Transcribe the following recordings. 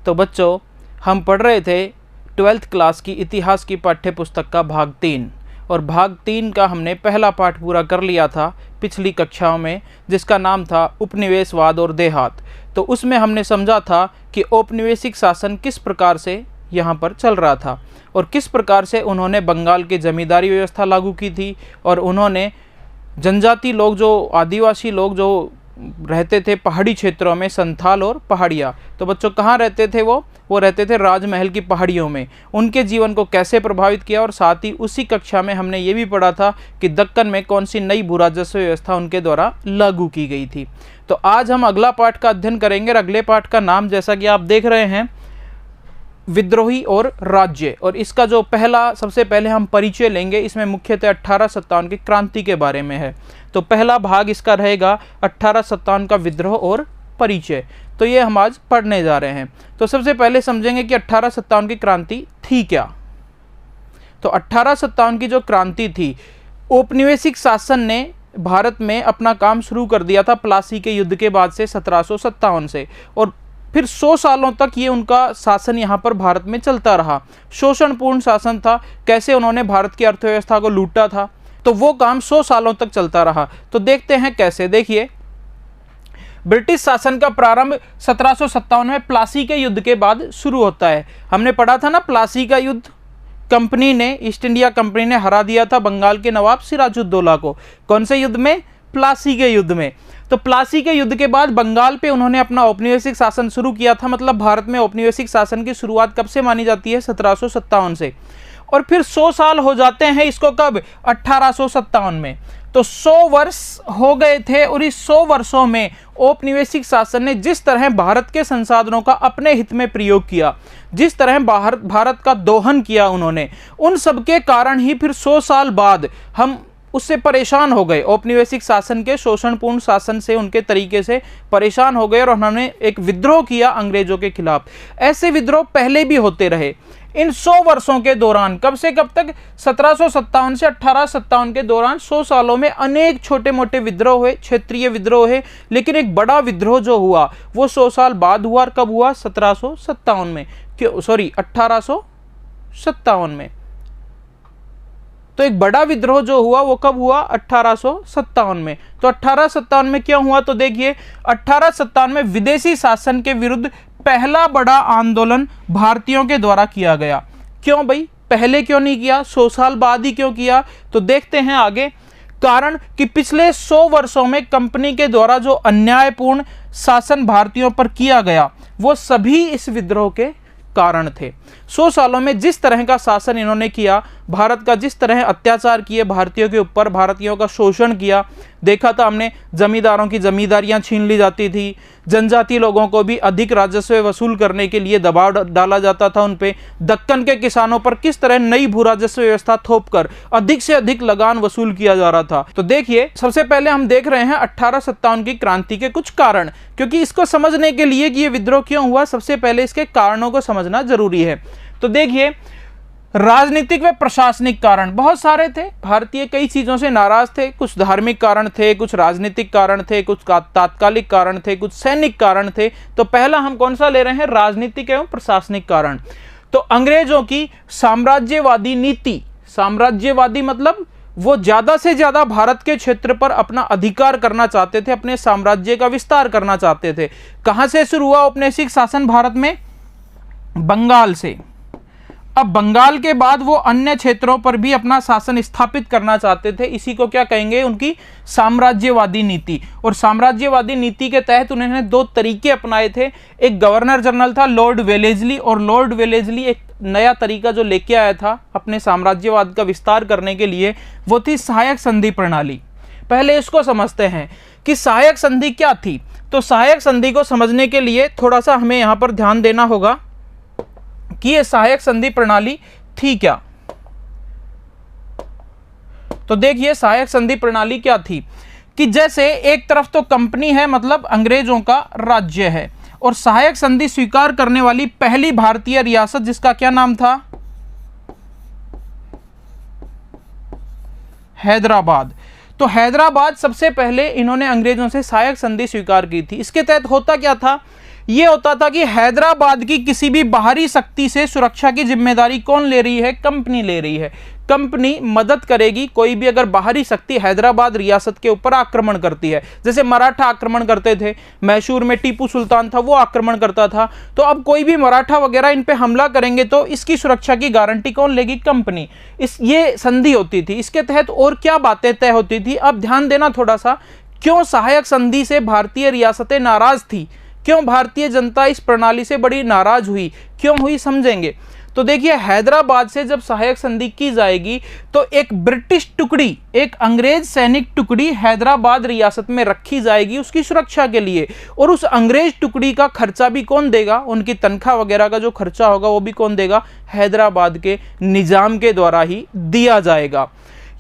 तो बच्चों हम पढ़ रहे थे 12th क्लास की इतिहास की पाठ्य पुस्तक का भाग 3 और भाग 3 का हमने पहला पाठ पूरा कर लिया था पिछली कक्षाओं में, जिसका नाम था उपनिवेशवाद और देहात। तो उसमें हमने समझा था कि औपनिवेशिक शासन किस प्रकार से यहाँ पर चल रहा था और किस प्रकार से उन्होंने बंगाल की जमींदारी व्यवस्था लागू की थी और उन्होंने जनजाति लोग, जो आदिवासी लोग जो रहते थे पहाड़ी क्षेत्रों में, संथाल और पहाड़िया, तो बच्चों कहाँ रहते थे वो रहते थे राजमहल की पहाड़ियों में, उनके जीवन को कैसे प्रभावित किया। और साथ ही उसी कक्षा में हमने ये भी पढ़ा था कि दक्कन में कौन सी नई भू राजस्व व्यवस्था उनके द्वारा लागू की गई थी। तो आज हम अगला पाठ का अध्ययन करेंगे और अगले पाठ का नाम जैसा कि आप देख रहे हैं विद्रोही और राज्य, और इसका जो सबसे पहले हम परिचय लेंगे, इसमें मुख्यतः 1857 की क्रांति के बारे में है। तो पहला भाग इसका रहेगा 1857 का विद्रोह और परिचय। तो ये हम आज पढ़ने जा रहे हैं। तो सबसे पहले समझेंगे कि 1857 की क्रांति थी क्या। तो 1857 की जो क्रांति थी, औपनिवेशिक शासन ने भारत में अपना काम शुरू कर दिया था प्लासी के युद्ध के बाद से 1757 से, और फिर 100 सालों तक ये उनका शासन यहाँ पर भारत में चलता रहा। शोषणपूर्ण शासन था, कैसे उन्होंने भारत की अर्थव्यवस्था को लूटा था, तो वो काम 100 सालों तक चलता रहा। तो देखते हैं कैसे। देखिए, ब्रिटिश शासन का प्रारंभ 1757 में प्लासी के युद्ध के बाद शुरू होता है। हमने पढ़ा था ना, प्लासी का युद्ध कंपनी ने, ईस्ट इंडिया कंपनी ने हरा दिया था बंगाल के नवाब सिराजुद्दौला को। कौन से युद्ध में? प्लासी के युद्ध में। तो प्लासी के युद्ध के बाद बंगाल पे उन्होंने अपना औपनिवेशिक शासन शुरू किया था। मतलब भारत में औपनिवेशिक शासन की शुरुआत कब से मानी जाती है? 1757 से। और फिर 100 साल हो जाते हैं इसको कब? 1857 में। तो 100 वर्ष हो गए थे और इस 100 वर्षों में औपनिवेशिक शासन ने जिस तरह भारत के संसाधनों का अपने हित में प्रयोग किया, जिस तरह भारत का दोहन किया उन्होंने, उन सब के कारण ही फिर 100 साल बाद हम उससे परेशान हो गए। औपनिवेशिक शासन के शोषणपूर्ण शासन से, उनके तरीके से परेशान हो गए और उन्होंने एक विद्रोह किया अंग्रेजों के खिलाफ। ऐसे विद्रोह पहले भी होते रहे। इन 100 वर्षों के दौरान, कब से कब तक? 1757 से 1857 के दौरान 100 सालों में अनेक छोटे मोटे विद्रोह हुए, क्षेत्रीय विद्रोह है, लेकिन एक बड़ा विद्रोह जो हुआ वो 100 साल बाद हुआ। और कब हुआ? 1757 में। 1857 में। तो एक बड़ा विद्रोह जो हुआ वो कब हुआ? 1857 में। तो 1857 में क्यों हुआ? तो देखिए, 1857 में विदेशी शासन के विरुद्ध पहला बड़ा आंदोलन भारतीयों के द्वारा किया गया। क्यों भाई? पहले क्यों नहीं किया? 100 साल बाद ही क्यों किया? तो देखते हैं आगे। कारण कि पिछले 100 वर्षों में कंपनी के द्वारा जो अन्यायपूर्ण शासन भारतीयों पर किया गया, वो सभी इस विद्रोह के कारण थे। 100 सालों में जिस तरह का शासन इन्होंने किया, भारत का जिस तरह अत्याचार किए भारतीयों के ऊपर, भारतीयों का शोषण किया, देखा था हमने, जमींदारों की जमींदारियां छीन ली जाती थी, जनजाति लोगों को भी अधिक राजस्व वसूल करने के लिए दबाव डाला जाता था उन पे, दक्कन के किसानों पर किस तरह नई भू राजस्व व्यवस्था थोपकर अधिक से अधिक लगान वसूल किया जा रहा था। तो देखिए, सबसे पहले हम देख रहे हैं 1857 की क्रांति के कुछ कारण, क्योंकि इसको समझने के लिए कि ये विद्रोह क्यों हुआ, सबसे पहले इसके कारणों को समझना जरूरी है। तो देखिए, राजनीतिक व प्रशासनिक कारण बहुत सारे थे। भारतीय कई चीजों से नाराज थे। कुछ धार्मिक कारण थे, कुछ राजनीतिक कारण थे, कुछ तात्कालिक कारण थे, कुछ सैनिक कारण थे। तो पहला हम कौन सा ले रहे हैं? राजनीतिक एवं प्रशासनिक कारण। तो अंग्रेजों की साम्राज्यवादी नीति, साम्राज्यवादी मतलब वो ज्यादा से ज्यादा भारत के क्षेत्र पर अपना अधिकार करना चाहते थे, अपने साम्राज्य का विस्तार करना चाहते थे। कहां से शुरू हुआ औपनिवेशिक शासन भारत में? बंगाल से। अब बंगाल के बाद वो अन्य क्षेत्रों पर भी अपना शासन स्थापित करना चाहते थे। इसी को क्या कहेंगे? उनकी साम्राज्यवादी नीति। और साम्राज्यवादी नीति के तहत उन्होंने 2 तरीके अपनाए थे। एक गवर्नर जनरल था लॉर्ड वेलेस्ली, और लॉर्ड वेलेस्ली एक नया तरीका जो लेके आया था अपने साम्राज्यवाद का विस्तार करने के लिए, वो थी सहायक संधि प्रणाली। पहले इसको समझते हैं कि सहायक संधि क्या थी। तो सहायक संधि को समझने के लिए थोड़ा सा हमें यहां पर ध्यान देना होगा कि ये सहायक संधि प्रणाली थी क्या। तो देखिए, सहायक संधि प्रणाली क्या थी कि जैसे एक तरफ तो कंपनी है, मतलब अंग्रेजों का राज्य है, और सहायक संधि स्वीकार करने वाली पहली भारतीय रियासत, जिसका क्या नाम था? हैदराबाद। तो हैदराबाद सबसे पहले इन्होंने अंग्रेजों से सहायक संधि स्वीकार की थी। इसके तहत होता क्या था ये होता था कि हैदराबाद की किसी भी बाहरी शक्ति से सुरक्षा की जिम्मेदारी कौन ले रही है? कंपनी ले रही है। कंपनी मदद करेगी, कोई भी अगर बाहरी शक्ति हैदराबाद रियासत के ऊपर आक्रमण करती है, जैसे मराठा आक्रमण करते थे, मैसूर में टीपू सुल्तान था वो आक्रमण करता था, तो अब कोई भी मराठा वगैरह इन पे हमला करेंगे तो इसकी सुरक्षा की गारंटी कौन लेगी? कंपनी। ये संधि होती थी। इसके तहत और क्या बातें तय होती थी? अब ध्यान देना थोड़ा सा, क्यों सहायक संधि से भारतीय रियासतें नाराज थी, क्यों भारतीय जनता इस प्रणाली से बड़ी नाराज हुई, क्यों हुई, समझेंगे। तो देखिए, हैदराबाद से जब सहायक संधि की जाएगी तो एक ब्रिटिश टुकड़ी, एक अंग्रेज सैनिक टुकड़ी हैदराबाद रियासत में रखी जाएगी उसकी सुरक्षा के लिए, और उस अंग्रेज टुकड़ी का खर्चा भी कौन देगा? उनकी तनख्वाह वगैरह का जो खर्चा होगा वो भी कौन देगा? हैदराबाद के निजाम के द्वारा ही दिया जाएगा।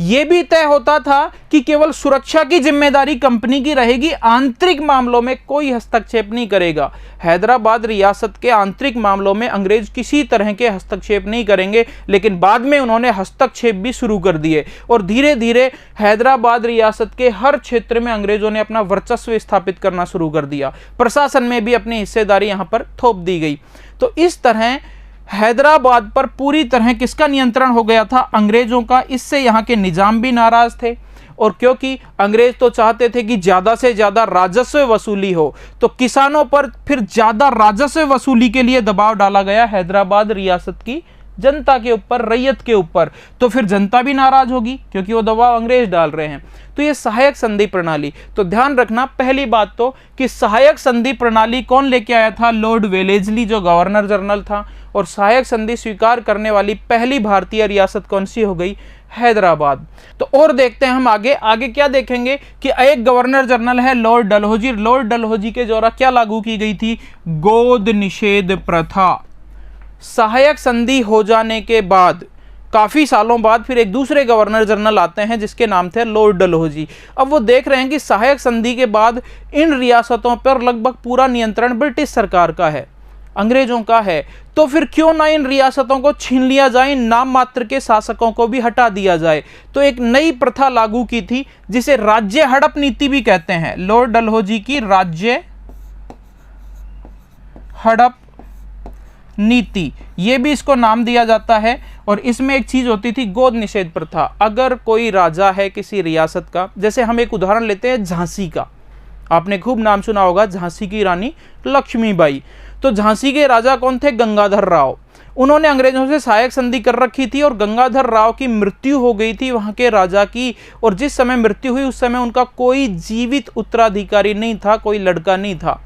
यह भी तय होता था कि केवल सुरक्षा की जिम्मेदारी कंपनी की रहेगी, आंतरिक मामलों में कोई हस्तक्षेप नहीं करेगा। हैदराबाद रियासत के आंतरिक मामलों में अंग्रेज किसी तरह के हस्तक्षेप नहीं करेंगे, लेकिन बाद में उन्होंने हस्तक्षेप भी शुरू कर दिए और धीरे धीरे हैदराबाद रियासत के हर क्षेत्र में अंग्रेजों ने अपना वर्चस्व स्थापित करना शुरू कर दिया। प्रशासन में भी अपनी हिस्सेदारी यहां पर थोप दी गई। तो इस तरह हैदराबाद पर पूरी तरह किसका नियंत्रण हो गया था? अंग्रेजों का। इससे यहाँ के निजाम भी नाराज थे, और क्योंकि अंग्रेज तो चाहते थे कि ज़्यादा से ज़्यादा राजस्व वसूली हो, तो किसानों पर फिर ज़्यादा राजस्व वसूली के लिए दबाव डाला गया हैदराबाद रियासत की जनता के ऊपर, रैयत के ऊपर। तो फिर जनता भी नाराज होगी क्योंकि वो दबाव अंग्रेज डाल रहे हैं। तो ये सहायक संधि प्रणाली, तो ध्यान रखना पहली बात तो कि सहायक संधि प्रणाली कौन लेके आया था? लॉर्ड वेलेस्ली, जो गवर्नर जनरल था। और सहायक संधि स्वीकार करने वाली पहली भारतीय रियासत कौन सी हो गई? हैदराबाद। तो और देखते हैं हम आगे क्या देखेंगे कि एक गवर्नर जनरल है लॉर्ड डलहौजी। लॉर्ड डलहौजी के द्वारा क्या लागू की गई थी? गोद निषेध प्रथा। सहायक संधि हो जाने के बाद काफी सालों बाद फिर एक दूसरे गवर्नर जनरल आते हैं जिसके नाम थे लॉर्ड डलहौजी। अब वो देख रहे हैं कि सहायक संधि के बाद इन रियासतों पर लगभग पूरा नियंत्रण ब्रिटिश सरकार का है, अंग्रेजों का है, तो फिर क्यों ना इन रियासतों को छीन लिया जाए, नाम मात्र के शासकों को भी हटा दिया जाए। तो एक नई प्रथा लागू की थी जिसे राज्य हड़प नीति भी कहते हैं। लॉर्ड डलहौजी की राज्य हड़प नीति, ये भी इसको नाम दिया जाता है। और इसमें एक चीज होती थी, गोद निषेध प्रथा। अगर कोई राजा है किसी रियासत का, जैसे हम एक उदाहरण लेते हैं झांसी का, आपने खूब नाम सुना होगा, झांसी की रानी लक्ष्मीबाई। तो झांसी के राजा कौन थे? गंगाधर राव। उन्होंने अंग्रेजों से सहायक संधि कर रखी थी और गंगाधर राव की मृत्यु हो गई थी वहां के राजा की, और जिस समय मृत्यु हुई उस समय उनका कोई जीवित उत्तराधिकारी नहीं था, कोई लड़का नहीं था।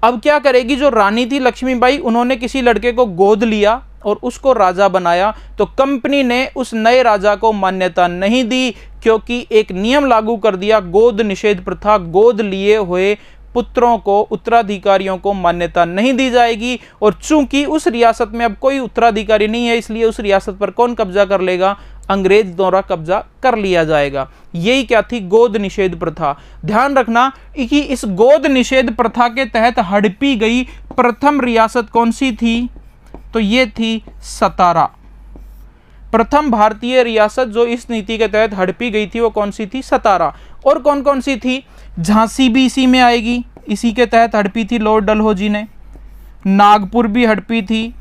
अब क्या करेगी जो रानी थी लक्ष्मीबाई? उन्होंने किसी लड़के को गोद लिया और उसको राजा बनाया। तो कंपनी ने उस नए राजा को मान्यता नहीं दी, क्योंकि एक नियम लागू कर दिया, गोद निषेध प्रथा। गोद लिए हुए पुत्रों को, उत्तराधिकारियों को मान्यता नहीं दी जाएगी। और चूंकि उस रियासत में अब कोई उत्तराधिकारी नहीं है, इसलिए उस रियासत पर कौन कब्जा कर लेगा? अंग्रेज द्वारा कब्जा कर लिया जाएगा। यही क्या थी? गोद निषेध प्रथा। ध्यान रखना कि इस गोद निषेध प्रथा के तहत हड़पी गई प्रथम रियासत कौन सी थी? तो ये थी सतारा। प्रथम भारतीय रियासत जो इस नीति के तहत हड़पी गई थी वो कौन सी थी? सतारा। और कौन कौन सी थी? झांसी भी इसी में आएगी, इसी के तहत हड़पी थी लॉर्ड डलहौजी ने। नागपुर भी हड़पी थी,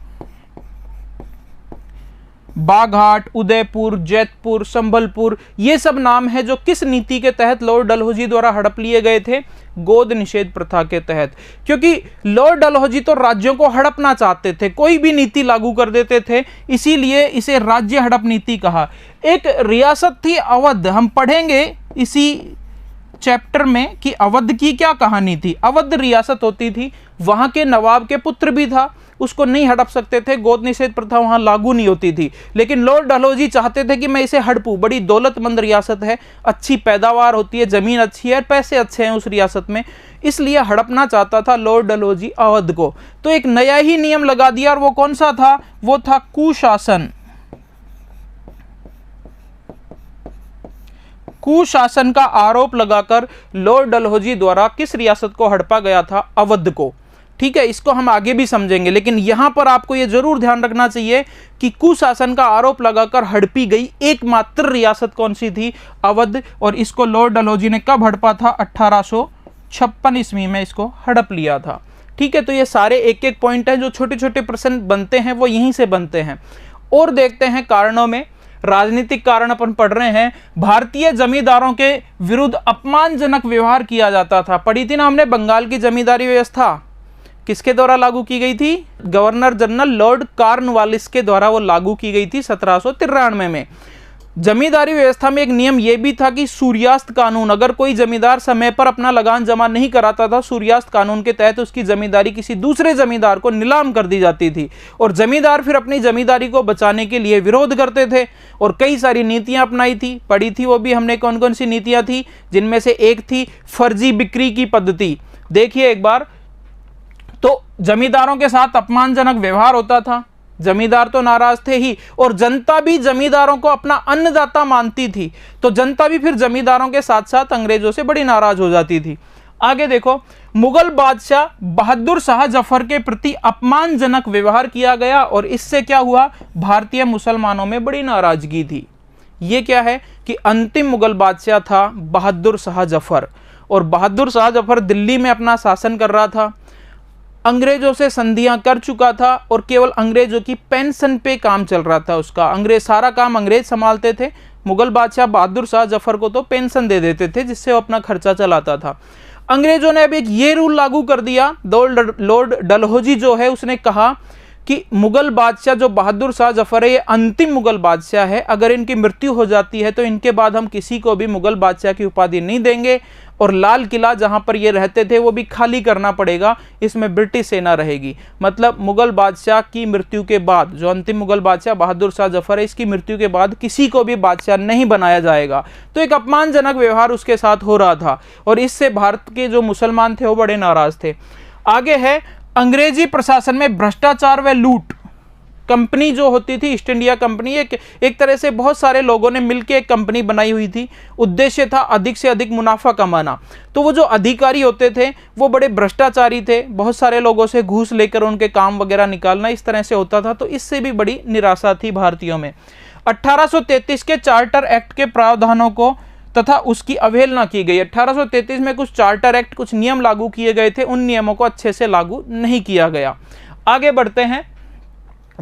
बाघाट, उदयपुर, जैतपुर, संबलपुर, ये सब नाम है जो किस नीति के तहत लॉर्ड डलहौजी द्वारा हड़प लिए गए थे? गोद निषेध प्रथा के तहत। क्योंकि लॉर्ड डलहौजी तो राज्यों को हड़पना चाहते थे, कोई भी नीति लागू कर देते थे, इसीलिए इसे राज्य हड़प नीति कहा। एक रियासत थी अवध, हम पढ़ेंगे इसी चैप्टर में कि अवध की क्या कहानी थी। अवध रियासत होती थी, वहां के नवाब के पुत्र भी था, उसको नहीं हड़प सकते थे, गोद निषेध प्रथा वहां लागू नहीं होती थी। लेकिन लॉर्ड डलहौजी चाहते थे कि मैं इसे हड़पूं, बड़ी दौलतमंद रियासत है, अच्छी पैदावार होती है, जमीन अच्छी है, पैसे अच्छे हैं उस रियासत में, इसलिए हड़पना चाहता था लॉर्ड डलहौजी अवध को। तो एक नया ही नियम लगा दिया, और वो कौन सा था? वो था कुशासन। कुशासन का आरोप लगाकर लॉर्ड डलहौजी द्वारा किस रियासत को हड़पा गया था? अवध को। ठीक है, इसको हम आगे भी समझेंगे, लेकिन यहां पर आपको यह जरूर ध्यान रखना चाहिए कि कुशासन का आरोप लगाकर हड़पी गई एकमात्र रियासत कौन सी थी? अवध। और इसको लॉर्ड डलहौजी ने कब हड़पा था? 1856 ईस्वी में इसको हड़प लिया था। ठीक है, तो ये सारे एक एक पॉइंट हैं, जो छोटे छोटे प्रश्न बनते हैं वो यहीं से बनते हैं। और देखते हैं कारणों में, राजनीतिक कारण अपन पढ़ रहे हैं। भारतीय जमींदारों के विरुद्ध अपमानजनक व्यवहार किया जाता था। पढ़ी थी ना हमने, बंगाल की जमींदारी व्यवस्था किसके द्वारा लागू की गई थी? गवर्नर जनरल लॉर्ड कॉर्नवालिस के द्वारा वो लागू की गई थी 1793 में। जमींदारी व्यवस्था में एक नियम यह भी था कि सूर्यास्त कानून, अगर कोई जमींदार समय पर अपना लगान जमा नहीं कराता था, सूर्यास्त कानून के तहत उसकी जमींदारी किसी दूसरे जमींदार को नीलाम कर दी जाती थी और जमींदार फिर अपनी जमींदारी को बचाने के लिए विरोध करते थे और कई सारी नीतियां अपनाई थी। पढ़ी थी वो भी हमने, कौन कौन सी नीतियां थी, जिनमें से एक थी फर्जी बिक्री की पद्धति। देखिए एक बार, तो जमींदारों के साथ अपमानजनक व्यवहार होता था, जमींदार तो नाराज थे ही और जनता भी जमींदारों को अपना अन्नदाता मानती थी, तो जनता भी फिर जमींदारों के साथ साथ अंग्रेजों से बड़ी नाराज हो जाती थी। आगे देखो, मुगल बादशाह बहादुर शाह जफर के प्रति अपमानजनक व्यवहार किया गया और इससे क्या हुआ, भारतीय मुसलमानों में बड़ी नाराजगी थी। ये क्या है कि अंतिम मुगल बादशाह था बहादुर शाह जफर, और बहादुर शाह जफर दिल्ली में अपना शासन कर रहा था, अंग्रेजों से संधियां कर चुका था और केवल अंग्रेजों की पेंशन पे काम चल रहा था उसका। अंग्रेज, सारा काम अंग्रेज संभालते थे। मुगल बादशाह बहादुर शाह जफर को तो पेंशन दे देते थे जिससे वो अपना खर्चा चलाता था। अंग्रेजों ने अब एक ये रूल लागू कर दिया, लॉर्ड डलहौजी जो है उसने कहा कि मुगल बादशाह जो बहादुर शाह जफर है ये अंतिम मुगल बादशाह है, अगर इनकी मृत्यु हो जाती है तो इनके बाद हम किसी को भी मुगल बादशाह की उपाधि नहीं देंगे और लाल किला जहां पर ये रहते थे वो भी खाली करना पड़ेगा, इसमें ब्रिटिश सेना रहेगी। मतलब मुगल बादशाह की मृत्यु के बाद, जो अंतिम मुगल बादशाह बहादुर शाह जफर है, इसकी मृत्यु के बाद किसी को भी बादशाह नहीं बनाया जाएगा। तो एक अपमानजनक व्यवहार उसके साथ हो रहा था और इससे भारत के जो मुसलमान थे वो बड़े नाराज थे। आगे है, अंग्रेजी प्रशासन में भ्रष्टाचार व लूट। कंपनी जो होती थी ईस्ट इंडिया कंपनी, एक तरह से बहुत सारे लोगों ने मिलकर एक कंपनी बनाई हुई थी। उद्देश्य था अधिक से अधिक मुनाफा कमाना। तो वो जो अधिकारी होते थे वो बड़े भ्रष्टाचारी थे, बहुत सारे लोगों से घूस लेकर उनके काम वगैरह निकालना इस तरह से होता था, तो इससे भी बड़ी निराशा थी भारतीयों में। 1833 के चार्टर एक्ट के प्रावधानों को तथा उसकी अवहेलना की गई। 1833 में कुछ चार्टर एक्ट, कुछ नियम लागू किए गए थे, उन नियमों को अच्छे से लागू नहीं किया गया। आगे बढ़ते हैं,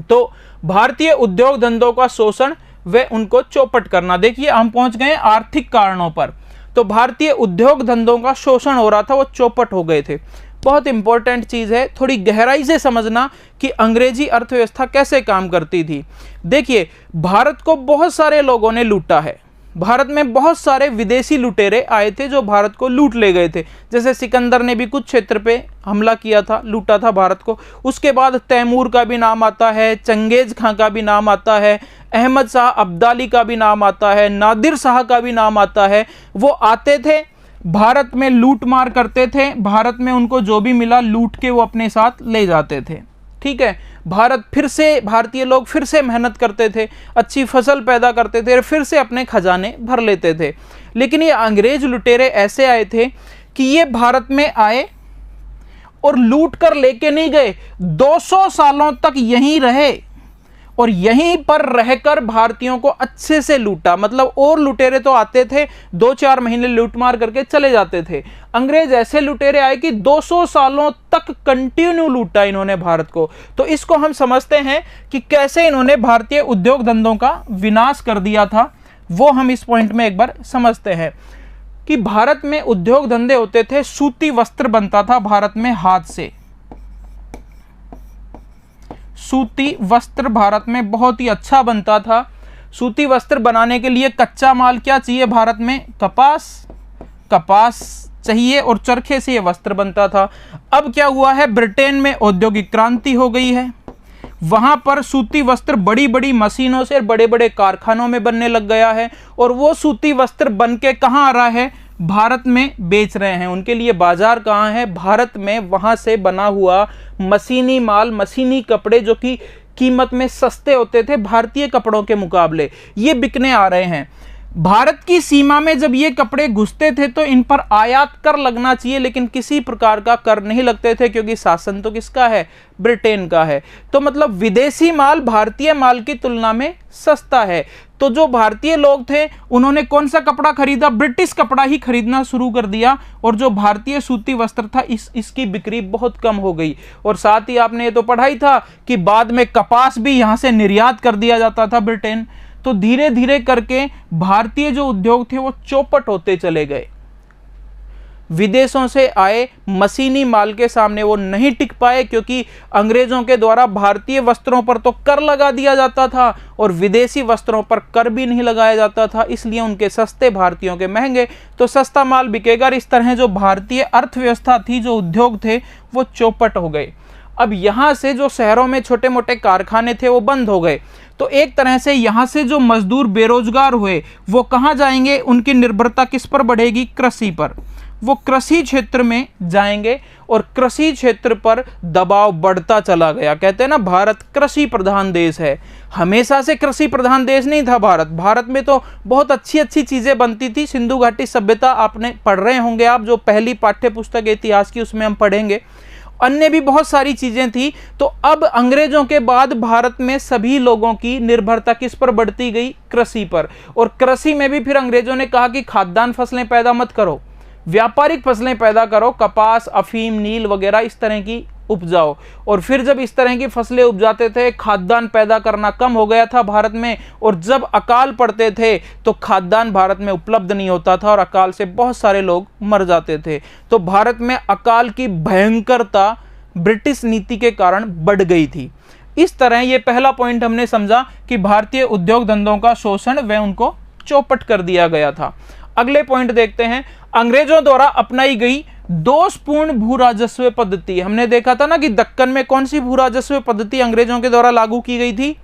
तो भारतीय उद्योग धंधों का शोषण व उनको चौपट करना। देखिए हम पहुंच गए आर्थिक कारणों पर। तो भारतीय उद्योग धंधों का शोषण हो रहा था, वो चौपट हो गए थे। बहुत इंपॉर्टेंट चीज है, थोड़ी गहराई से समझना कि अंग्रेजी अर्थव्यवस्था कैसे काम करती थी। देखिए भारत को बहुत सारे लोगों ने लूटा है, भारत में बहुत सारे विदेशी लुटेरे आए थे जो भारत को लूट ले गए थे। जैसे सिकंदर ने भी कुछ क्षेत्र पे हमला किया था, लूटा था भारत को। उसके बाद तैमूर का भी नाम आता है, चंगेज खां का भी नाम आता है, अहमद शाह अब्दाली का भी नाम आता है, नादिर शाह का भी नाम आता है। वो आते थे, भारत में लूट मार करते थे, भारत में उनको जो भी मिला लूट के वो अपने साथ ले जाते थे। ठीक है, भारत फिर से, भारतीय लोग फिर से मेहनत करते थे, अच्छी फसल पैदा करते थे, फिर से अपने खजाने भर लेते थे। लेकिन ये अंग्रेज लुटेरे ऐसे आए थे कि ये भारत में आए और लूट कर लेके नहीं गए, 200 सालों तक यहीं रहे और यहीं पर रहकर भारतीयों को अच्छे से लूटा। मतलब और लुटेरे तो आते थे, 2-4 महीने लूट मार करके चले जाते थे। अंग्रेज ऐसे लुटेरे आए कि 200 सालों तक कंटिन्यू लूटा इन्होंने भारत को। तो इसको हम समझते हैं कि कैसे इन्होंने भारतीय उद्योग धंधों का विनाश कर दिया था, वो हम इस पॉइंट में एक बार समझते हैं कि भारत में उद्योग धंधे होते थे। सूती वस्त्र बनता था भारत में हाथ से, सूती वस्त्र भारत में बहुत ही अच्छा बनता था। सूती वस्त्र बनाने के लिए कच्चा माल क्या चाहिए भारत में? कपास चाहिए और चरखे से ये वस्त्र बनता था। अब क्या हुआ है, ब्रिटेन में औद्योगिक क्रांति हो गई है, वहां पर सूती वस्त्र बड़ी बड़ी मशीनों से बड़े बड़े कारखानों में बनने लग गया है और वो सूती वस्त्र बन के कहाँ आ रहा है, भारत में बेच रहे हैं। उनके लिए बाजार कहाँ है, भारत में। वहां से बना हुआ मशीनी माल, मशीनी कपड़े जो कि कीमत में सस्ते होते थे भारतीय कपड़ों के मुकाबले, ये बिकने आ रहे हैं। भारत की सीमा में जब ये कपड़े घुसते थे तो इन पर आयात कर लगना चाहिए, लेकिन किसी प्रकार का कर नहीं लगते थे क्योंकि शासन तो किसका है, ब्रिटेन का है। तो मतलब विदेशी माल भारतीय माल की तुलना में सस्ता है। तो जो भारतीय लोग थे उन्होंने कौन सा कपड़ा खरीदा, ब्रिटिश कपड़ा ही खरीदना शुरू कर दिया, और जो भारतीय सूती वस्त्र था इसकी बिक्री बहुत कम हो गई। और साथ ही आपने ये तो पढ़ा ही था कि बाद में कपास भी यहां से निर्यात कर दिया जाता था ब्रिटेन। तो धीरे धीरे करके भारतीय जो उद्योग थे वो चौपट होते चले गए। विदेशों से आए मशीनी माल के सामने वो नहीं टिक पाए, क्योंकि अंग्रेजों के द्वारा भारतीय वस्त्रों पर तो कर लगा दिया जाता था और विदेशी वस्त्रों पर कर भी नहीं लगाया जाता था, इसलिए उनके सस्ते भारतीयों के महंगे। तो सस्ता माल बिकेगा, और इस तरह जो भारतीय अर्थव्यवस्था थी, जो उद्योग थे, वो चौपट हो गए। अब यहाँ से जो शहरों में छोटे मोटे कारखाने थे वो बंद हो गए। तो एक तरह से यहाँ से जो मजदूर बेरोजगार हुए वो कहाँ जाएंगे, उनकी निर्भरता किस पर बढ़ेगी, कृषि पर। वो कृषि क्षेत्र में जाएंगे और कृषि क्षेत्र पर दबाव बढ़ता चला गया। कहते हैं ना भारत कृषि प्रधान देश है, हमेशा से कृषि प्रधान देश नहीं था भारत। भारत में तो बहुत अच्छी अच्छी चीज़ें बनती थी। सिंधु घाटी सभ्यता आपने पढ़ रहे होंगे आप, जो पहली पाठ्य पुस्तक इतिहास की उसमें हम पढ़ेंगे। अन्य भी बहुत सारी चीज़ें थी। तो अब अंग्रेजों के बाद भारत में सभी लोगों की निर्भरता किस पर बढ़ती गई, कृषि पर। और कृषि में भी फिर अंग्रेजों ने कहा कि खाद्यान्न फसलें पैदा मत करो, व्यापारिक फसलें पैदा करो, कपास, अफीम, नील वगैरह इस तरह की उपजाओ। और फिर जब इस तरह की फसलें उपजाते थे, खाद्यान्न पैदा करना कम हो गया था भारत में, और जब अकाल पड़ते थे तो खाद्यान्न भारत में उपलब्ध नहीं होता था और अकाल से बहुत सारे लोग मर जाते थे। तो भारत में अकाल की भयंकरता ब्रिटिश नीति के कारण बढ़ गई थी। इस तरह ये पहला पॉइंट हमने समझा कि भारतीय उद्योग धंधों का शोषण व उनको चौपट कर दिया गया था। अगले पॉइंट देखते हैं, अंग्रेजों द्वारा अपनाई गई दोषपूर्ण भू राजस्व पद्धति। हमने देखा था ना कि दक्कन में कौन सी भू राजस्व पद्धति अंग्रेजों के द्वारा लागू की गई थी,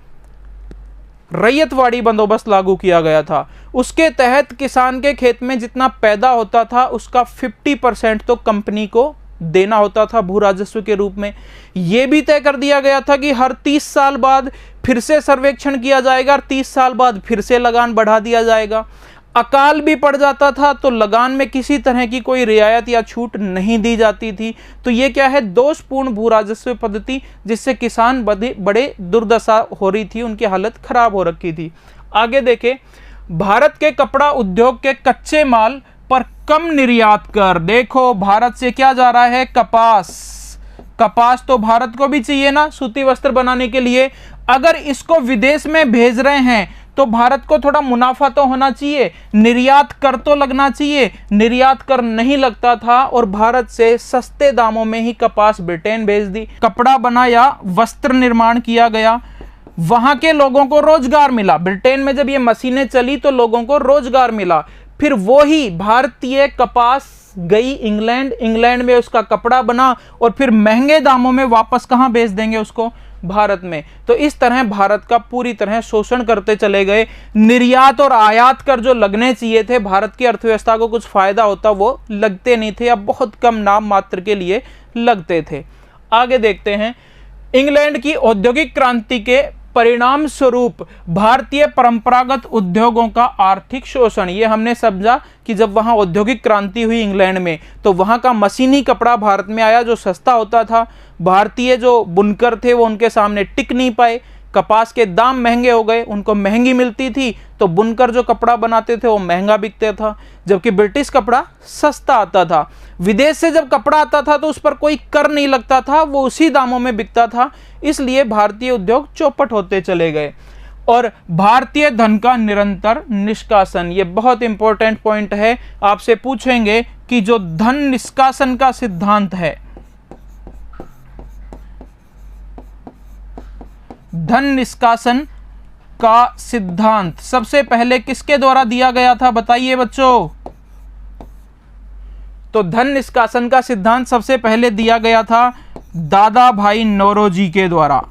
रैयतवाड़ी बंदोबस्त लागू किया गया था। उसके तहत किसान के खेत में जितना पैदा होता था उसका 50% तो कंपनी को देना होता था भू राजस्व के रूप में। यह भी तय कर दिया गया था कि हर 30 साल बाद फिर से सर्वेक्षण किया जाएगा और 30 साल बाद फिर से लगान बढ़ा दिया जाएगा। अकाल भी पड़ जाता था तो लगान में किसी तरह की कोई रियायत या छूट नहीं दी जाती थी। तो ये क्या है, दोषपूर्ण भू राजस्व पद्धति, जिससे किसान बड़े दुर्दशा हो रही थी, उनकी हालत खराब हो रखी थी। आगे देखें, भारत के कपड़ा उद्योग के कच्चे माल पर कम निर्यात कर। देखो भारत से क्या जा रहा है, कपास। कपास तो भारत को भी चाहिए ना सूती वस्त्र बनाने के लिए। अगर इसको विदेश में भेज रहे हैं तो भारत को थोड़ा मुनाफा तो होना चाहिए, निर्यात कर तो लगना चाहिए। निर्यात कर नहीं लगता था और भारत से सस्ते दामों में ही कपास ब्रिटेन भेज दी। कपड़ा बनाया, वस्त्र निर्माण किया गया, वहां के लोगों को रोजगार मिला। ब्रिटेन में जब ये मशीनें चली तो लोगों को रोजगार मिला। फिर वो ही भारतीय कपास गई इंग्लैंड, इंग्लैंड में उसका कपड़ा बना और फिर महंगे दामों में वापस कहां भेज देंगे उसको, भारत में। तो इस तरह भारत का पूरी तरह शोषण करते चले गए। निर्यात और आयात कर जो लगने चाहिए थे, भारत की अर्थव्यवस्था को कुछ फायदा होता, वो लगते नहीं थे, अब बहुत कम नाम मात्र के लिए लगते थे। आगे देखते हैं, इंग्लैंड की औद्योगिक क्रांति के परिणाम स्वरूप भारतीय परंपरागत उद्योगों का आर्थिक शोषण। ये हमने समझा कि जब वहां औद्योगिक क्रांति हुई इंग्लैंड में तो वहां का मशीनी कपड़ा भारत में आया जो सस्ता होता था। भारतीय जो बुनकर थे वो उनके सामने टिक नहीं पाए, कपास के दाम महंगे हो गए, उनको महंगी मिलती थी तो बुनकर जो कपड़ा बनाते थे वो महंगा बिकता था, जबकि ब्रिटिश कपड़ा सस्ता आता था। विदेश से जब कपड़ा आता था तो उस पर कोई कर नहीं लगता था, वो उसी दामों में बिकता था, इसलिए भारतीय उद्योग चौपट होते चले गए। और भारतीय धन का निरंतर निष्कासन, ये बहुत इंपॉर्टेंट पॉइंट है। आपसे पूछेंगे कि जो धन निष्कासन का सिद्धांत है, धन निष्कासन का सिद्धांत सबसे पहले किसके द्वारा दिया गया था, बताइए बच्चों। तो धन निष्कासन का सिद्धांत सबसे पहले दिया गया था दादा भाई नौरोजी के द्वारा।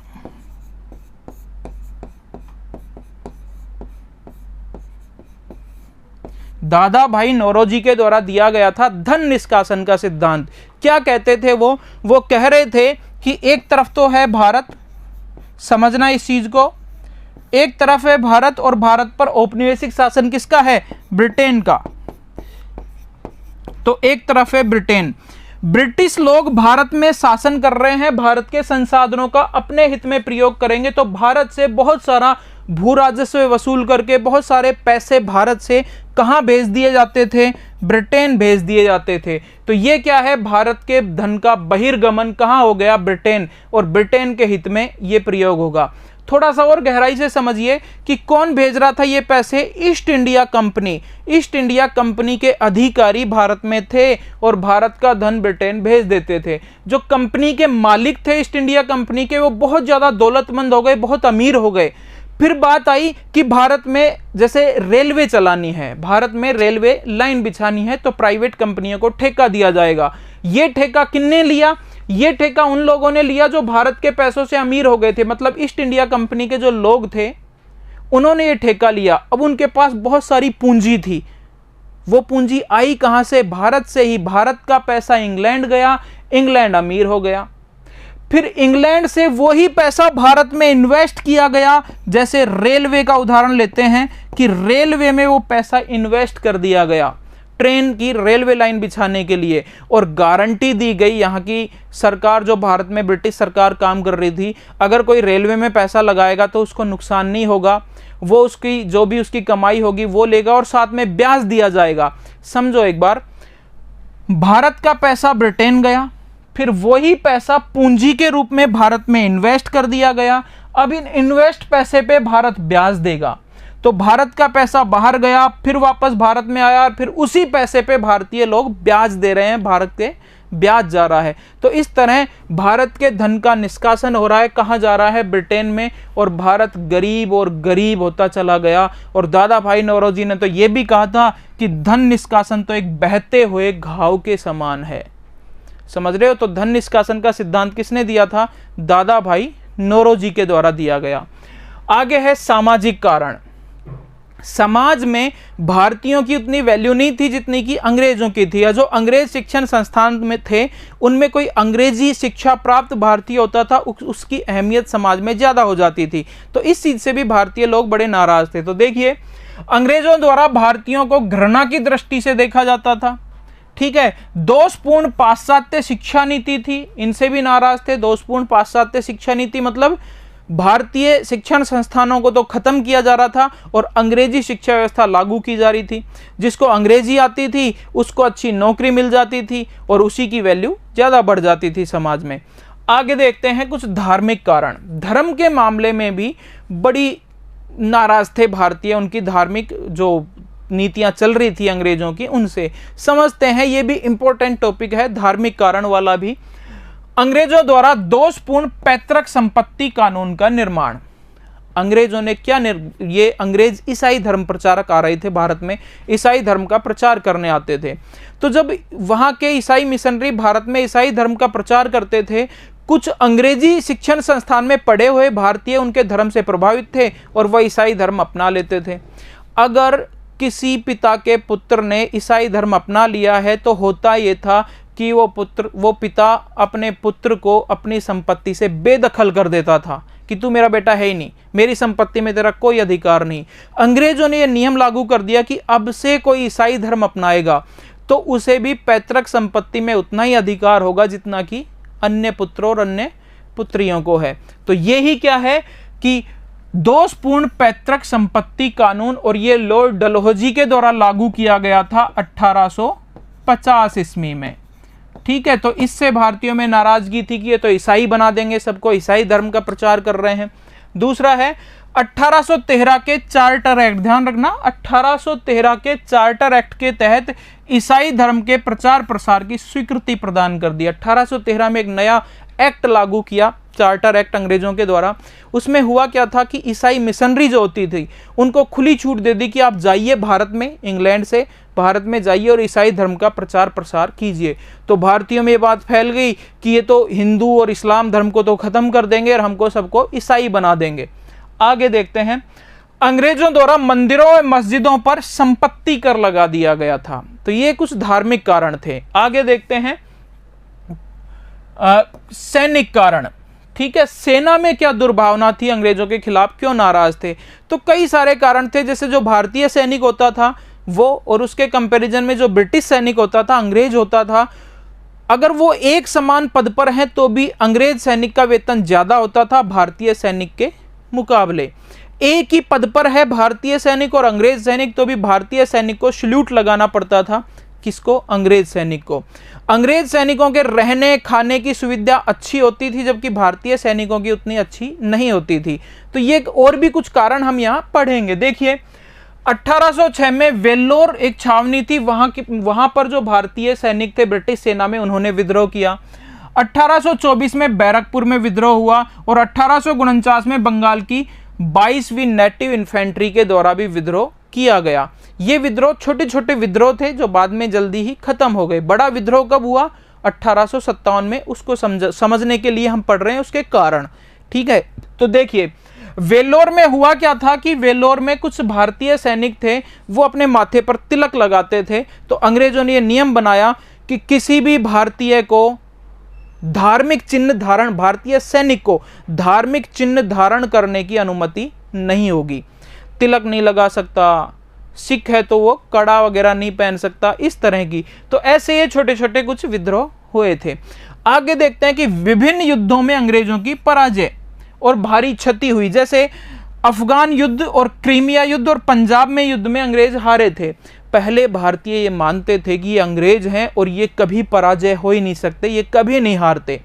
दादा भाई नौरोजी के द्वारा दिया गया था धन निष्कासन का सिद्धांत। क्या कहते थे वो कह रहे थे कि एक तरफ तो है भारत, समझना इस चीज को, एक तरफ है भारत और भारत पर औपनिवेशिक शासन किसका है? ब्रिटेन का। तो एक तरफ है ब्रिटेन। ब्रिटिश लोग भारत में शासन कर रहे हैं, भारत के संसाधनों का अपने हित में प्रयोग करेंगे, तो भारत से बहुत सारा भू राजस्व वसूल करके बहुत सारे पैसे भारत से कहां भेज दिए जाते थे? ब्रिटेन भेज दिए जाते थे। तो ये क्या है? भारत के धन का बहिर्गमन कहां हो गया? ब्रिटेन, और ब्रिटेन के हित में ये प्रयोग होगा। थोड़ा सा और गहराई से समझिए कि कौन भेज रहा था ये पैसे? East India company. East India company के अधिकारी भारत में थे और भारत का धन ब्रिटेन भेज देते थे। जो कंपनी के मालिक थे ईस्ट इंडिया कंपनी के, वो बहुत ज़्यादा दौलतमंद हो गए, बहुत अमीर हो गए। फिर बात आई कि भारत में जैसे रेलवे चलानी है, भारत में रेलवे लाइन बिछानी है, तो प्राइवेट कंपनियों को ठेका दिया जाएगा। ये ठेका किसने लिया? ये ठेका उन लोगों ने लिया जो भारत के पैसों से अमीर हो गए थे। मतलब ईस्ट इंडिया कंपनी के जो लोग थे उन्होंने ये ठेका लिया। अब उनके पास बहुत सारी पूंजी थी। वो पूंजी आई कहां से? भारत से ही। भारत का पैसा इंग्लैंड गया, इंग्लैंड अमीर हो गया। फिर इंग्लैंड से वही पैसा भारत में इन्वेस्ट किया गया। जैसे रेलवे का उदाहरण लेते हैं कि रेलवे में वो पैसा इन्वेस्ट कर दिया गया, ट्रेन की रेलवे लाइन बिछाने के लिए, और गारंटी दी गई यहाँ की सरकार, जो भारत में ब्रिटिश सरकार काम कर रही थी, अगर कोई रेलवे में पैसा लगाएगा तो उसको नुकसान नहीं होगा, वो उसकी जो भी उसकी कमाई होगी वो लेगा और साथ में ब्याज दिया जाएगा। समझो एक बार, भारत का पैसा ब्रिटेन गया, फिर वही पैसा पूंजी के रूप में भारत में इन्वेस्ट कर दिया गया। अब इन इन्वेस्ट पैसे पे भारत ब्याज देगा। तो भारत का पैसा बाहर गया, फिर वापस भारत में आया, फिर उसी पैसे पे भारतीय लोग ब्याज दे रहे हैं, भारत के ब्याज जा रहा है। तो इस तरह भारत के धन का निष्कासन हो रहा है। कहाँ जा रहा है? ब्रिटेन में। और भारत गरीब और गरीब होता चला गया। और दादा भाई नौरोजी ने तो ये भी कहा था कि धन निष्कासन तो एक बहते हुए घाव के समान है। समझ रहे हो? तो धन निष्कासन का सिद्धांत किसने दिया था? दादा भाई नौरोजी के द्वारा दिया गया। आगे है सामाजिक कारण। समाज में भारतीयों की उतनी वैल्यू नहीं थी जितनी कि अंग्रेजों की थी। या जो अंग्रेज शिक्षण संस्थान में थे उनमें कोई अंग्रेजी शिक्षा प्राप्त भारतीय होता था, उसकी अहमियत समाज में ज़्यादा हो जाती थी। तो इस चीज़ से भी भारतीय लोग बड़े नाराज थे। तो देखिए, अंग्रेजों द्वारा भारतीयों को घृणा की दृष्टि से देखा जाता था। ठीक है। दोषपूर्ण पाश्चात्य शिक्षा नीति थी, इनसे भी नाराज थे। दोषपूर्ण पाश्चात्य शिक्षा नीति मतलब भारतीय शिक्षण संस्थानों को तो खत्म किया जा रहा था और अंग्रेजी शिक्षा व्यवस्था लागू की जा रही थी। जिसको अंग्रेजी आती थी उसको अच्छी नौकरी मिल जाती थी और उसी की वैल्यू ज़्यादा बढ़ जाती थी समाज में। आगे देखते हैं कुछ धार्मिक कारण। धर्म के मामले में भी बड़ी नाराज थे भारतीय, उनकी धार्मिक जो नीतियां चल रही थी अंग्रेजों की उनसे। समझते हैं, ये भी इंपॉर्टेंट टॉपिक है धार्मिक कारण वाला भी। अंग्रेजों द्वारा दोषपूर्ण पैतृक संपत्ति कानून का निर्माण। अंग्रेजों ने क्या ये अंग्रेज ईसाई धर्म प्रचारक आ रहे थे भारत में, ईसाई धर्म का प्रचार करने आते थे। तो जब वहां के ईसाई मिशनरी भारत में ईसाई धर्म का प्रचार करते थे, कुछ अंग्रेजी शिक्षण संस्थान में पढ़े हुए भारतीय उनके धर्म से प्रभावित थे और वह ईसाई धर्म अपना लेते थे। अगर किसी पिता के पुत्र ने ईसाई धर्म अपना लिया है तो होता ये था कि वो पिता अपने पुत्र को अपनी संपत्ति से बेदखल कर देता था कि तू मेरा बेटा है ही नहीं, मेरी संपत्ति में तेरा कोई अधिकार नहीं। अंग्रेजों ने यह नियम लागू कर दिया कि अब से कोई ईसाई धर्म अपनाएगा तो उसे भी पैतृक संपत्ति में उतना ही अधिकार होगा जितना कि अन्य पुत्रों और अन्य पुत्रियों को है। तो यही क्या है कि दोषपूर्ण पैतृक संपत्ति कानून, और ये लॉर्ड डलहौजी के द्वारा लागू किया गया था 1850 ईस्वी में। ठीक है। तो इससे भारतीयों में नाराजगी थी कि ये तो ईसाई बना देंगे, सबको ईसाई धर्म का प्रचार कर रहे हैं। दूसरा है 1813 के चार्टर एक्ट। ध्यान रखना, 1813 के चार्टर एक्ट के तहत ईसाई धर्म के प्रचार प्रसार की स्वीकृति प्रदान कर दी। 1813 में एक नया एक्ट लागू किया, चार्टर एक्ट अंग्रेजों के द्वारा। उसमें हुआ क्या था कि ईसाई मिशनरी जो होती थी उनको खुली छूट दे दी कि आप जाइए भारत में, इंग्लैंड से भारत में जाइए और ईसाई धर्म का प्रचार प्रसार कीजिए। तो भारतीयों में ये बात फैल गई कि ये तो हिंदू और इस्लाम धर्म को तो खत्म कर देंगे और हमको सबको ईसाई बना देंगे। आगे देखते हैं, अंग्रेजों द्वारा मंदिरों और मस्जिदों पर संपत्ति कर लगा दिया गया था। तो ये कुछ धार्मिक कारण थे। आगे देखते हैं सैनिक कारण। ठीक है, सेना में क्या दुर्भावना थी, अंग्रेजों के खिलाफ क्यों नाराज थे? तो कई सारे कारण थे। जैसे जो भारतीय सैनिक होता था वो, और उसके कंपैरिजन में जो ब्रिटिश सैनिक होता था, अंग्रेज होता था, अगर वो एक समान पद पर हैं तो भी अंग्रेज सैनिक का वेतन ज्यादा होता था भारतीय सैनिक के मुकाबले। एक ही पद पर है भारतीय सैनिक और अंग्रेज सैनिक, तो भी भारतीय सैनिक को सल्यूट लगाना पड़ता था। किसको? अंग्रेज सैनिक को। अंग्रेज सैनिकों के रहने खाने की सुविधा अच्छी होती थी, जबकि भारतीय सैनिकों की उतनी अच्छी नहीं होती थी। तो ये और भी कुछ कारण हम यहाँ पढ़ेंगे। देखिए 1806 में वेल्लोर एक छावनी थी, वहां पर जो भारतीय सैनिक थे ब्रिटिश सेना में, उन्होंने विद्रोह किया। 1824 में बैरकपुर में विद्रोह हुआ और 1849 में बंगाल की 22वीं नेटिव इन्फेंट्री के द्वारा भी विद्रोह किया गया। ये विद्रोह छोटे छोटे विद्रोह थे जो बाद में जल्दी ही खत्म हो गए। बड़ा विद्रोह कब हुआ? 1857 में। उसको समझने के लिए हम पढ़ रहे हैं उसके कारण, ठीक है। तो देखिए वेल्लोर में हुआ क्या था कि वेल्लोर में कुछ भारतीय सैनिक थे, वो अपने माथे पर तिलक लगाते थे। तो अंग्रेजों ने यह नियम बनाया कि किसी भी भारतीय को धार्मिक चिन्ह धारण, भारतीय सैनिक को धार्मिक चिन्ह धारण करने की अनुमति नहीं होगी। तिलक नहीं लगा सकता, सिख है तो वो कड़ा वगैरह नहीं पहन सकता, इस तरह की। तो ऐसे ये छोटे छोटे कुछ विद्रोह हुए थे। आगे देखते हैं कि विभिन्न युद्धों में अंग्रेजों की पराजय और भारी क्षति हुई। जैसे अफगान युद्ध और क्रीमिया युद्ध और पंजाब में युद्ध में अंग्रेज हारे थे। पहले भारतीय ये मानते थे कि ये अंग्रेज हैं और ये कभी पराजय हो ही नहीं सकते, ये कभी नहीं हारते।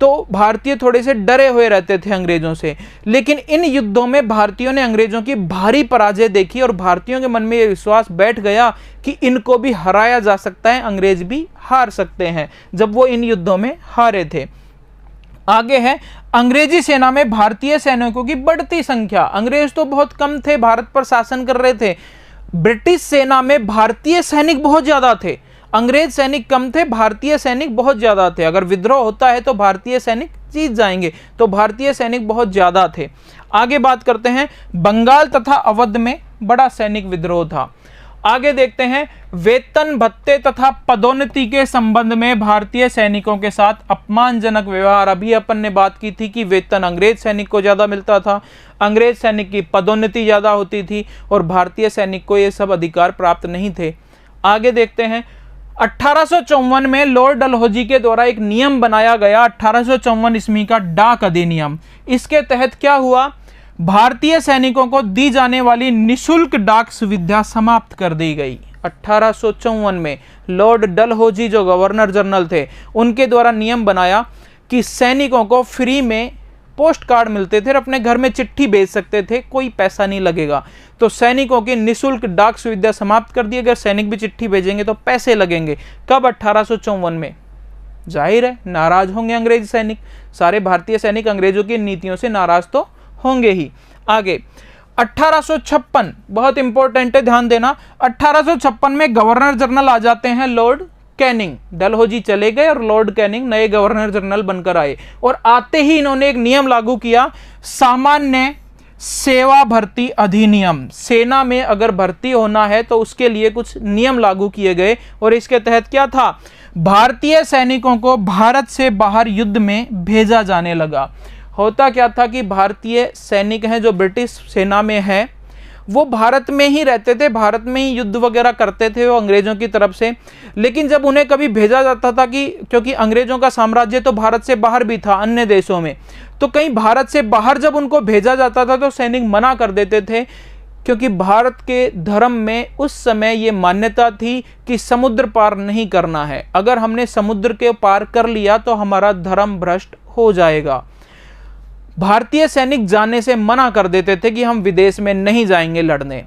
तो भारतीय थोड़े से डरे हुए रहते थे अंग्रेजों से। लेकिन इन युद्धों में भारतीयों ने अंग्रेजों की भारी पराजय देखी और भारतीयों के मन में यह विश्वास बैठ गया कि इनको भी हराया जा सकता है, अंग्रेज भी हार सकते हैं, जब वो इन युद्धों में हारे थे। आगे है अंग्रेजी सेना में भारतीय सैनिकों की बढ़ती संख्या। अंग्रेज तो बहुत कम थे, भारत पर शासन कर रहे थे। ब्रिटिश सेना में भारतीय सैनिक बहुत ज्यादा थे, अंग्रेज सैनिक कम थे, भारतीय सैनिक बहुत ज्यादा थे। अगर विद्रोह होता है तो भारतीय सैनिक जीत जाएंगे, तो भारतीय सैनिक बहुत ज्यादा थे। आगे बात करते हैं बंगाल तथा अवध में बड़ा सैनिक विद्रोह था। आगे देखते हैं वेतन भत्ते तथा पदोन्नति के संबंध में भारतीय सैनिकों के साथ अपमानजनक व्यवहार। अभी अपन ने बात की थी कि वेतन अंग्रेज सैनिक को ज्यादा मिलता था, अंग्रेज सैनिक की पदोन्नति ज्यादा होती थी और भारतीय सैनिक को ये सब अधिकार प्राप्त नहीं थे। आगे देखते हैं 1854 में लॉर्ड डलहौजी के द्वारा एक नियम बनाया गया, 1854 ईस्वी का डाक अधिनियम। इसके तहत क्या हुआ? भारतीय सैनिकों को दी जाने वाली निशुल्क डाक सुविधा समाप्त कर दी गई। 1854 में लॉर्ड डलहौजी जो गवर्नर जनरल थे, उनके द्वारा नियम बनाया कि सैनिकों को फ्री में पोस्ट कार्ड मिलते थे और अपने घर में चिट्ठी भेज सकते थे, कोई पैसा नहीं लगेगा। तो सैनिकों की निशुल्क डाक सुविधा समाप्त कर दी। अगर सैनिक भी चिट्ठी भेजेंगे तो पैसे लगेंगे। कब? 1854 में। जाहिर है नाराज होंगे अंग्रेज सैनिक, सारे भारतीय सैनिक अंग्रेजों की नीतियों से नाराज तो होंगे ही। आगे 1856 बहुत इंपॉर्टेंट है, ध्यान देना। 1856 में गवर्नर जनरल आ जाते हैं लॉर्ड कैनिंग। डलहौजी चले गए और लॉर्ड कैनिंग नए गवर्नर जनरल बनकर आए और आते ही इन्होंने एक नियम लागू किया, सामान्य सेवा भर्ती अधिनियम। सेना में अगर भर्ती होना है तो उसके लिए कुछ नियम लागू किए गए और इसके तहत क्या था? भारतीय सैनिकों को भारत से बाहर युद्ध में भेजा जाने लगा। होता क्या था कि भारतीय सैनिक हैं जो ब्रिटिश सेना में हैं, वो भारत में ही रहते थे, भारत में ही युद्ध वगैरह करते थे वो अंग्रेजों की तरफ से। लेकिन जब उन्हें कभी भेजा जाता था कि क्योंकि अंग्रेजों का साम्राज्य तो भारत से बाहर भी था अन्य देशों में, तो कहीं भारत से बाहर जब उनको भेजा जाता था तो सैनिक मना कर देते थे, क्योंकि भारत के धर्म में उस समय ये मान्यता थी कि समुद्र पार नहीं करना है। अगर हमने समुद्र के पार कर लिया तो हमारा धर्म भ्रष्ट हो जाएगा। भारतीय सैनिक जाने से मना कर देते थे कि हम विदेश में नहीं जाएंगे लड़ने।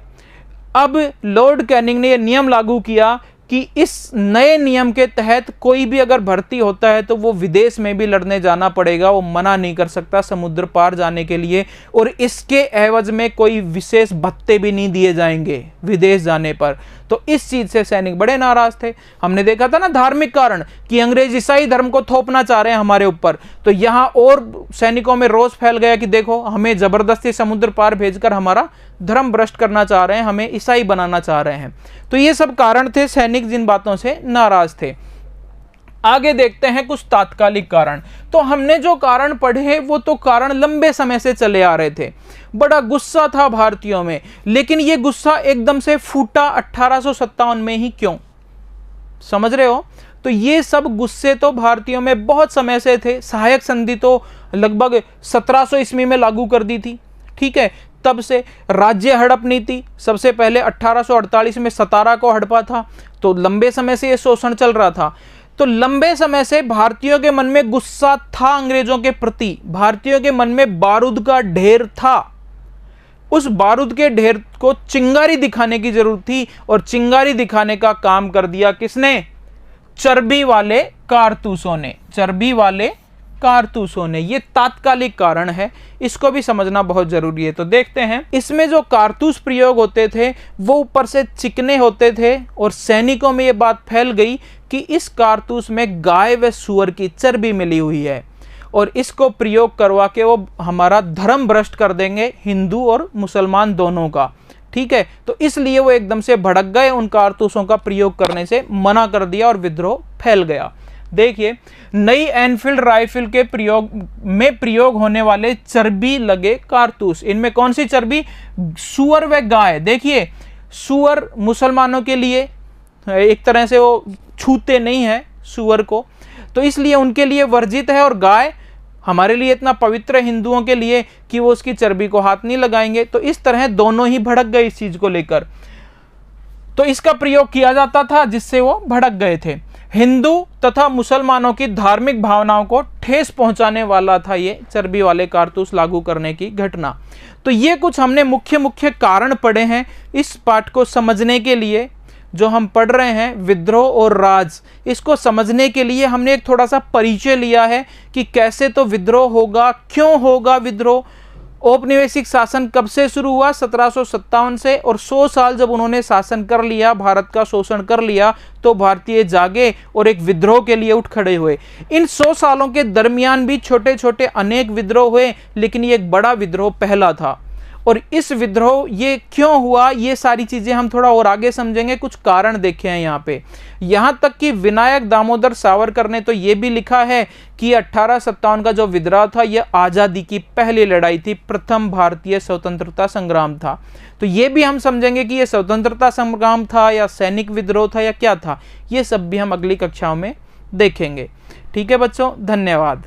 अब लॉर्ड कैनिंग ने यह नियम लागू किया कि इस नए नियम के तहत कोई भी अगर भर्ती होता है तो वो विदेश में भी लड़ने जाना पड़ेगा, वो मना नहीं कर सकता समुद्र पार जाने के लिए, और इसके एवज में कोई विशेष भत्ते भी नहीं दिए जाएंगे विदेश जाने पर। तो इस चीज से सैनिक बड़े नाराज थे। हमने देखा था ना धार्मिक कारण कि अंग्रेज ईसाई धर्म को थोपना चाह रहे हैं हमारे ऊपर, तो यहाँ और सैनिकों में रोष फैल गया कि देखो हमें जबरदस्ती समुद्र पार भेजकर हमारा धर्म भ्रष्ट करना चाह रहे हैं, हमें ईसाई बनाना चाह रहे हैं। तो ये सब कारण थे, सैनिक जिन बातों से नाराज थे। आगे देखते हैं कुछ तात्कालिक कारण। तो हमने जो कारण पढ़े हैं वो तो कारण लंबे समय से चले आ रहे थे। बड़ा गुस्सा था भारतीयों में, लेकिन ये गुस्सा एकदम से फूटा 1857 में ही क्यों? समझ रहे हो? तो ये सब गुस्से तो भारतीयों में बहुत समय से थे। सहायक संधि तो लगभग 1700 ईस्वी में लागू कर दी थी, ठीक है। तब से राज्य हड़प नीति सबसे पहले 1848 में सतारा को हड़पा था, तो लंबे समय से ये शोषण चल रहा था। तो लंबे समय से भारतीयों के मन में गुस्सा था अंग्रेजों के प्रति, भारतीयों के मन में बारूद का ढेर था। उस बारूद के ढेर को चिंगारी दिखाने की जरूरत थी, और चिंगारी दिखाने का काम कर दिया किसने? चर्बी वाले कारतूसों ने, चर्बी वाले कारतूसों ने। ये तात्कालिक कारण है, इसको भी समझना बहुत जरूरी है। तो देखते हैं, इसमें जो कारतूस प्रयोग होते थे वो ऊपर से चिकने होते थे, और सैनिकों में ये बात फैल गई कि इस कारतूस में गाय व सूअर की चर्बी मिली हुई है, और इसको प्रयोग करवा के वो हमारा धर्म भ्रष्ट कर देंगे, हिंदू और मुसलमान दोनों का, ठीक है। तो इसलिए वो एकदम से भड़क गए, उन कारतूसों का प्रयोग करने से मना कर दिया और विद्रोह फैल गया। देखिए, नई एनफील्ड राइफल के प्रयोग होने वाले चर्बी लगे कारतूस, इनमें कौन सी चर्बी? सूअर व गाय। देखिए, सूअर मुसलमानों के लिए एक तरह से वो छूते नहीं है सूअर को, तो इसलिए उनके लिए वर्जित है, और गाय हमारे लिए इतना पवित्र हिंदुओं के लिए कि वो उसकी चर्बी को हाथ नहीं लगाएंगे। तो इस तरह दोनों ही भड़क गए इस चीज को लेकर, तो इसका प्रयोग किया जाता था जिससे वो भड़क गए थे। हिंदू तथा मुसलमानों की धार्मिक भावनाओं को ठेस पहुंचाने वाला था ये चर्बी वाले कारतूस लागू करने की घटना। तो ये कुछ हमने मुख्य मुख्य कारण पढ़े हैं इस पाठ को समझने के लिए। जो हम पढ़ रहे हैं विद्रोह और राज, इसको समझने के लिए हमने एक थोड़ा सा परिचय लिया है कि कैसे तो विद्रोह होगा, क्यों होगा विद्रोह, औपनिवेशिक शासन कब से शुरू हुआ? 1757 से, और 100 साल जब उन्होंने शासन कर लिया, भारत का शोषण कर लिया, तो भारतीय जागे और एक विद्रोह के लिए उठ खड़े हुए। इन 100 सालों के दरमियान भी छोटे छोटे अनेक विद्रोह हुए, लेकिन ये एक बड़ा विद्रोह पहला था। और इस विद्रोह ये क्यों हुआ, ये सारी चीजें हम थोड़ा और आगे समझेंगे। कुछ कारण देखे हैं यहाँ पे, यहाँ तक कि विनायक दामोदर सावरकर ने तो ये भी लिखा है कि 1857 का जो विद्रोह था ये आज़ादी की पहली लड़ाई थी, प्रथम भारतीय स्वतंत्रता संग्राम था। तो ये भी हम समझेंगे कि ये स्वतंत्रता संग्राम था या सैनिक विद्रोह था या क्या था, ये सब भी हम अगली कक्षाओं में देखेंगे। ठीक है बच्चों, धन्यवाद।